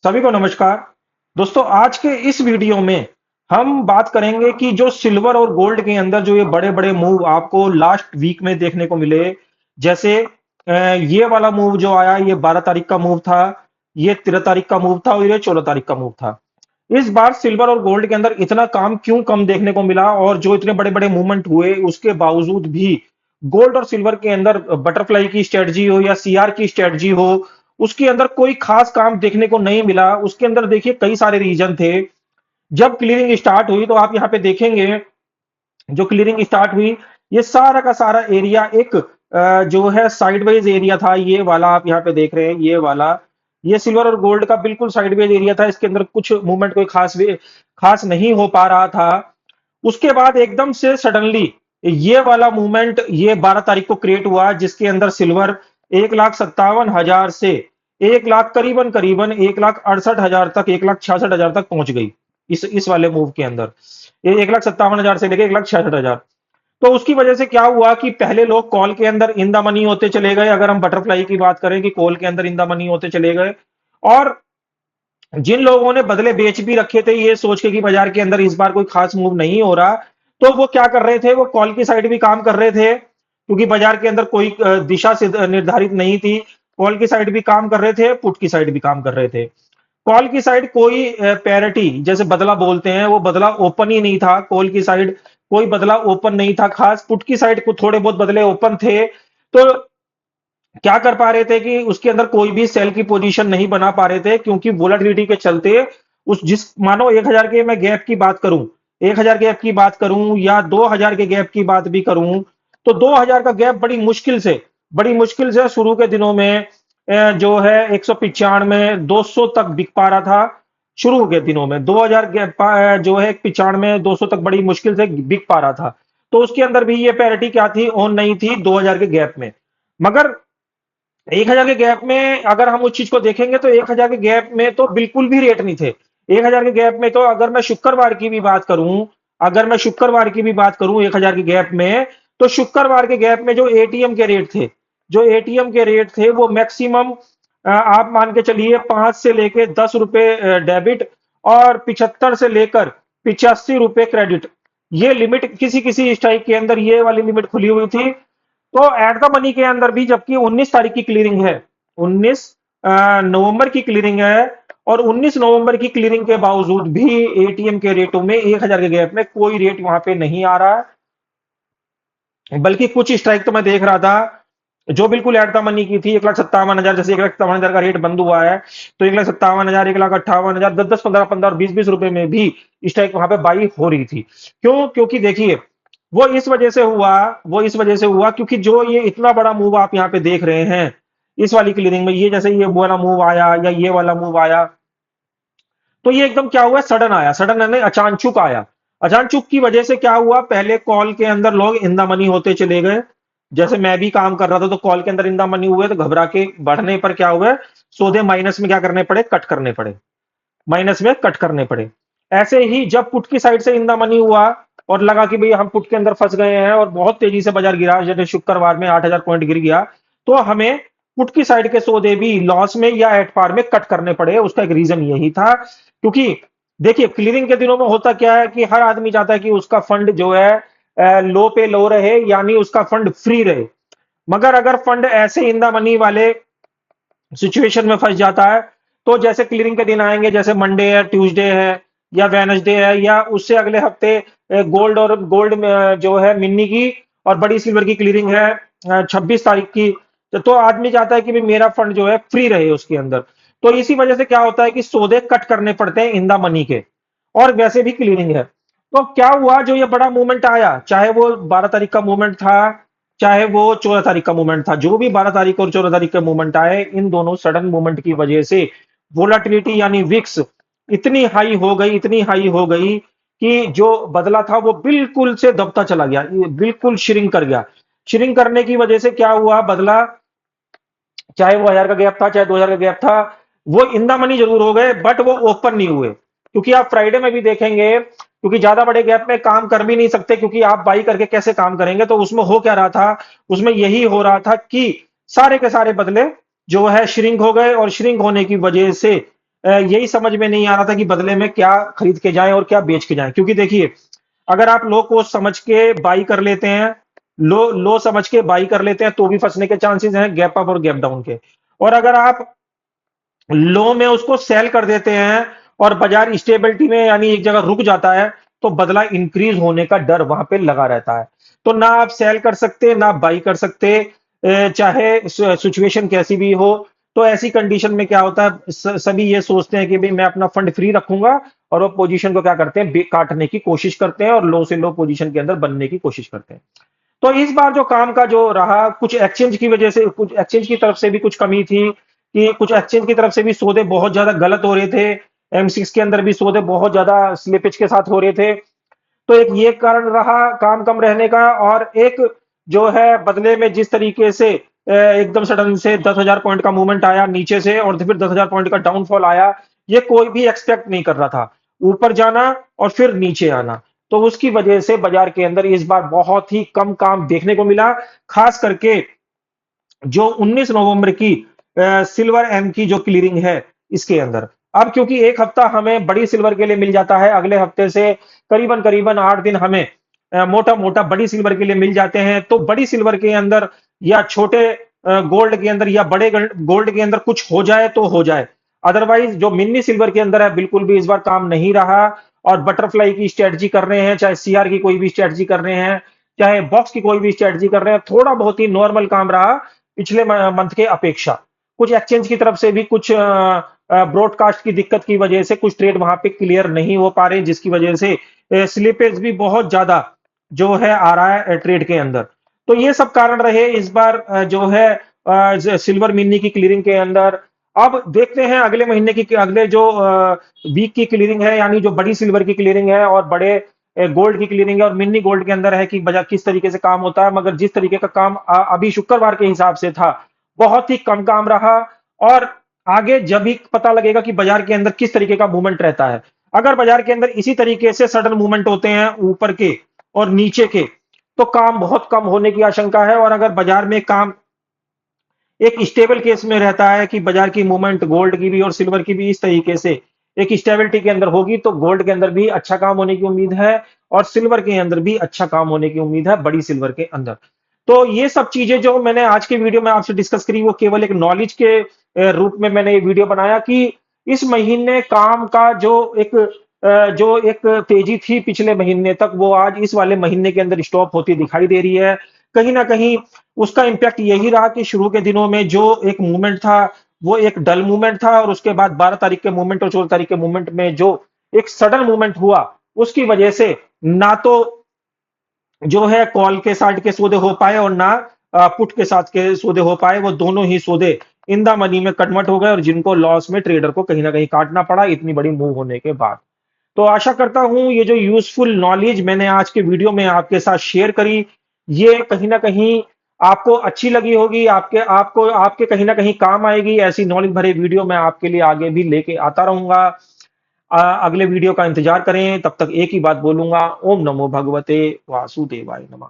सभी को नमस्कार। दोस्तों, आज के इस वीडियो में हम बात करेंगे कि जो सिल्वर और गोल्ड के अंदर जो ये बड़े-बड़े मूव आपको लास्ट वीक में देखने को मिले। जैसे ये वाला मूव जो आया, ये 12 तारीख का मूव था, ये 13 तारीख का मूव था और ये 14 तारीख का मूव था। इस बार सिल्वर और गोल्ड के अंदर इतना काम क्यों कम देखने को मिला, और जो इतने बड़े-बड़े मूवमेंट हुए उसके बावजूद भी गोल्ड और सिल्वर के अंदर बटरफ्लाई की स्ट्रेटजी हो या सीआर की स्ट्रेटजी हो, उसके अंदर कोई खास काम देखने को नहीं मिला। उसके अंदर देखिए कई सारे रीजन थे। जब क्लियरिंग स्टार्ट हुई तो आप यहाँ पे देखेंगे, जो क्लियरिंग स्टार्ट हुई, ये सारा का सारा एरिया एक जो है साइडवेज एरिया था। ये वाला आप यहाँ पे देख रहे हैं, ये वाला, ये सिल्वर और गोल्ड का बिल्कुल साइडवेज एरिया था। इसके अंदर कुछ मूवमेंट कोई खास नहीं हो पा रहा था। उसके बाद एकदम से सडनली ये वाला मूवमेंट ये 12 तारीख को क्रिएट हुआ, जिसके अंदर सिल्वर 1,57,000 से 1 लाख करीबन करीबन 1,68,000 तक, 1,66,000 तक पहुंच गई। इस वाले मूव के अंदर ये 1,57,000 से लेके 1,66,000। तो उसकी वजह से क्या हुआ कि पहले लोग कॉल के अंदर इन द मनी होते चले गए। अगर हम बटरफ्लाई की बात करें कि कॉल के अंदर इन द मनी होते चले गए, और जिन लोगों ने बदले बेच भी रखे थे ये सोच के कि बाजार के अंदर इस बार कोई खास मूव नहीं हो रहा, तो वो क्या कर रहे थे, वो कॉल की साइड भी काम कर रहे थे, क्योंकि बाजार के अंदर कोई दिशा से निर्धारित नहीं थी। कॉल की साइड भी काम कर रहे थे, पुट की साइड भी काम कर रहे थे। कॉल की साइड कोई पैरिटी जैसे बदला बोलते हैं, वो बदला ओपन ही नहीं था। कॉल की साइड कोई बदला ओपन नहीं था खास। पुट की साइड को थोड़े बहुत बदले ओपन थे। तो क्या कर पा रहे थे कि उसके अंदर कोई भी सेल की पोजीशन नहीं बना पा रहे थे, क्योंकि वोलेटिलिटी के चलते उस जिस मानो 1,000 के मैं गैप की बात करूं, 1,000 गैप की बात करूं या 2,000 के गैप की बात भी करूं, तो 2,000 का गैप बड़ी मुश्किल से शुरू के दिनों में जो है 195 200 तक बिक पा रहा था। शुरू के दिनों में 2,000 गैप जो है 95 200 तक बड़ी मुश्किल से बिक पा रहा था। तो उसके अंदर भी ये पैरिटी क्या थी, ऑन नहीं थी 2,000 के गैप में। मगर 1,000 के गैप में अगर हम उस चीज को देखेंगे तो 1,000 के गैप में तो बिल्कुल भी रेट नहीं थे। 1,000 के गैप में तो अगर मैं शुक्रवार की भी बात करूं, 1,000 के गैप में, तो शुक्रवार के गैप में जो एटीएम के रेट थे, वो मैक्सिमम आप मान के चलिए 5 से लेके 10 रुपए डेबिट और 75 से लेकर 85 रुपए क्रेडिट। ये लिमिट किसी किसी स्ट्राइक के अंदर ये वाली लिमिट खुली हुई थी। तो एट द मनी के अंदर भी, जबकि 19 तारीख की क्लियरिंग है, 19 नवंबर की क्लियरिंग है, और 19 नवंबर की क्लियरिंग के बावजूद भी एटीएम के रेटों में 1,000 के गैप में कोई रेट वहां पे नहीं आ रहा है। बल्कि कुछ स्ट्राइक तो मैं देख रहा था जो बिल्कुल एट द मनी की थी। 1,57,000, जैसे 1,57,000 का रेट बंद हुआ है, तो 1,57,000, 1,58,000, 10-10, 15-15 और 20-20 रुपए में भी स्ट्राइक वहां पे बाई हो रही थी। क्यों? क्योंकि देखिए, वो इस वजह से हुआ क्योंकि जो ये इतना बड़ा मूव आप यहाँ पे देख रहे हैं इस वाली क्लियरिंग में, ये जैसे ये वाला मूव आया या ये वाला मूव आया, तो ये एकदम क्या हुआ, सडन आया, सडन यानी अचानचुक आया। अचानचुक की वजह से क्या हुआ, पहले कॉल के अंदर लोग इन द मनी होते चले गए। जैसे मैं भी काम कर रहा था तो कॉल के अंदर इन द मनी हुए, तो घबरा के बढ़ने पर क्या हुआ, सौदे माइनस में क्या करने पड़े, कट करने पड़े, माइनस में कट करने पड़े। ऐसे ही जब पुट की साइड से इन द मनी हुआ और लगा कि भाई हम पुट के अंदर फंस गए हैं और बहुत तेजी से बाजार गिरा, जैसे शुक्रवार में 8,000 पॉइंट गिर गया, तो हमें पुट की साइड के सौदे भी लॉस में या एट पार में कट करने पड़े। उसका एक रीजन यही था, क्योंकि देखिए क्लियरिंग के दिनों में होता क्या है कि हर आदमी चाहता है कि उसका फंड जो है लो पे लो रहे, यानी उसका फंड फ्री रहे। मगर अगर फंड ऐसे इन द मनी वाले सिचुएशन में फंस जाता है, तो जैसे क्लियरिंग के दिन आएंगे, जैसे मंडे है, ट्यूसडे है या वेनसडे है, या उससे अगले हफ्ते गोल्ड जो है मिन्नी की और बड़ी सिल्वर की क्लियरिंग है 26 तारीख की, तो आदमी चाहता है कि भाई मेरा फंड जो है फ्री रहे उसके अंदर। तो इसी वजह से क्या होता है कि सौदे कट करने पड़ते हैं इन द मनी के, और वैसे भी क्लियरिंग है। तो क्या हुआ, जो ये बड़ा मूवमेंट आया, चाहे वो 12 तारीख का मूवमेंट था, चाहे वो 14 तारीख का मूवमेंट था, जो भी 12 तारीख और 14 तारीख के मूवमेंट आए, इन दोनों सडन मूवमेंट की वजह से वोलाटिलिटी यानी विक्स इतनी हाई हो गई कि जो बदला था वो बिल्कुल से दबता चला गया, बिल्कुल श्रिंक कर गया। श्रिंक करने की वजह से क्या हुआ, बदला चाहे वो 1,000 का गैप था, चाहे 2,000 का गैप था, वो इन द मनी जरूर हो गए, बट वो ओपन नहीं हुए। क्योंकि आप फ्राइडे में भी देखेंगे, क्योंकि ज्यादा बड़े गैप में काम कर भी नहीं सकते, क्योंकि आप बाई करके कैसे काम करेंगे। तो उसमें हो क्या रहा था, उसमें यही हो रहा था कि सारे के सारे बदले जो है श्रिंक हो गए, और श्रिंक होने की वजह से यही समझ में नहीं आ रहा था कि बदले में क्या खरीद के जाएं और क्या बेच के जाएं। क्योंकि देखिए, अगर आप लो को समझ के बाई कर लेते हैं, लो लो समझ के बाई कर लेते हैं, तो भी फंसने के चांसेस हैं गैप अप और गैप डाउन के। और अगर आप लो में उसको सेल कर देते हैं और बाजार स्टेबिलिटी में यानी एक जगह रुक जाता है, तो बदला इंक्रीज होने का डर वहां पे लगा रहता है। तो ना आप सेल कर सकते ना बाई कर सकते, चाहे सिचुएशन कैसी भी हो। तो ऐसी कंडीशन में क्या होता है, सभी ये सोचते हैं कि भाई मैं अपना फंड फ्री रखूंगा, और वो पोजीशन को क्या करते हैं, काटने की कोशिश करते हैं और लो से लो पोजीशन के अंदर बनने की कोशिश करते हैं। तो इस बार जो काम का जो रहा, कुछ एक्सचेंज की वजह से, कुछ एक्सचेंज की तरफ से भी कुछ कमी थी, कि कुछ एक्सचेंज की तरफ से भी सौदे बहुत ज्यादा गलत हो रहे थे। M6 के अंदर भी सौदे बहुत ज्यादा स्लिपेज के साथ हो रहे थे। तो एक ये कारण रहा काम कम रहने का। और एक जो है बदले में जिस तरीके से एकदम सडन से 10,000 पॉइंट का मूवमेंट आया नीचे से, और फिर 10,000 पॉइंट का डाउनफॉल आया, ये कोई भी एक्सपेक्ट नहीं कर रहा था। ऊपर जाना और फिर नीचे आना। तो उसकी वजह से बाजार के अंदर इस बार बहुत ही कम काम देखने को मिला। खास करके जो 19 नवंबर की सिल्वर एम की जो क्लियरिंग है इसके अंदर। अब क्योंकि एक हफ्ता हमें बड़ी सिल्वर के लिए मिल जाता है, अगले हफ्ते से करीबन करीबन 8 दिन हमें मोटा मोटा बड़ी सिल्वर के लिए मिल जाते हैं। तो बड़ी सिल्वर के अंदर या छोटे गोल्ड के अंदर या बड़े गोल्ड के अंदर कुछ हो जाए तो हो जाए। अदरवाइज जो मिनी सिल्वर के अंदर है, बिल्कुल भी इस बार काम नहीं रहा। और बटरफ्लाई की स्ट्रेटजी कर रहे हैं, चाहे सीआर की कोई भी स्ट्रेटजी कर रहे हैं, चाहे बॉक्स की कोई भी स्ट्रेटजी कर रहे हैं, थोड़ा बहुत ही नॉर्मल काम रहा पिछले मंथ के अपेक्षा। कुछ एक्सचेंज की तरफ से भी कुछ ब्रॉडकास्ट की दिक्कत की वजह से कुछ ट्रेड वहां पे क्लियर नहीं हो पा रहे, जिसकी वजह से स्लिपेज भी बहुत ज्यादा जो है आ रहा है ट्रेड के अंदर। तो ये सब कारण रहे इस बार जो है सिल्वर मिनी की क्लियरिंग के अंदर। अब देखते हैं अगले महीने की, अगले जो वीक की क्लियरिंग है, यानी जो बड़ी सिल्वर की क्लियरिंग है और बड़े गोल्ड की क्लियरिंग है और मिनी गोल्ड के अंदर है, कि बाजार किस तरीके से काम होता है। मगर जिस तरीके का काम अभी शुक्रवार के हिसाब से था, बहुत ही कम काम रहा। और आगे जब भी पता लगेगा कि बाजार के अंदर किस तरीके का मूवमेंट रहता है। अगर बाजार के अंदर इसी तरीके से सडन मूवमेंट होते हैं ऊपर के और नीचे के, तो काम बहुत कम होने की आशंका है। और अगर बाजार में काम एक स्टेबल केस में रहता है कि बाजार की मूवमेंट गोल्ड की भी और सिल्वर की भी इस तरीके से एक स्टेबिलिटी के अंदर होगी, तो गोल्ड के अंदर भी अच्छा काम होने की उम्मीद है और सिल्वर के अंदर भी अच्छा काम होने की उम्मीद है, बड़ी सिल्वर के अंदर। तो ये सब चीजें जो मैंने आज के वीडियो में आपसे डिस्कस करी, वो केवल एक नॉलेज के रूप में मैंने ये वीडियो बनाया कि इस महीने काम का जो एक तेजी थी पिछले महीने तक, वो आज इस वाले महीने के अंदर स्टॉप होती दिखाई दे रही है। कहीं ना कहीं उसका इंपैक्ट यही रहा कि शुरू के दिनों में जो एक मूवमेंट था, वो एक डल मूवमेंट था, और उसके बाद 12 तारीख के मूवमेंट और 14 तारीख के मूवमेंट में जो एक सडन मूवमेंट हुआ, उसकी वजह से ना तो जो है कॉल के साइड के सौदे हो पाए और ना पुट के साथ के सौदे हो पाए। वो दोनों ही सौदे इन द मनी में कन्वर्ट हो गए, और जिनको लॉस में ट्रेडर को कहीं ना कहीं काटना पड़ा इतनी बड़ी मूव होने के बाद। तो आशा करता हूं ये जो यूजफुल नॉलेज मैंने आज के वीडियो में आपके साथ शेयर करी, ये कहीं ना कहीं आपको अच्छी लगी होगी, आपके कहीं ना कहीं काम आएगी। ऐसी नॉलेज भरे वीडियो मैं आपके लिए आगे भी लेके आता रहूंगा। अगले वीडियो का इंतजार करें। तब तक एक ही बात बोलूंगा, ओम नमो भगवते वासुदेवाय नमः।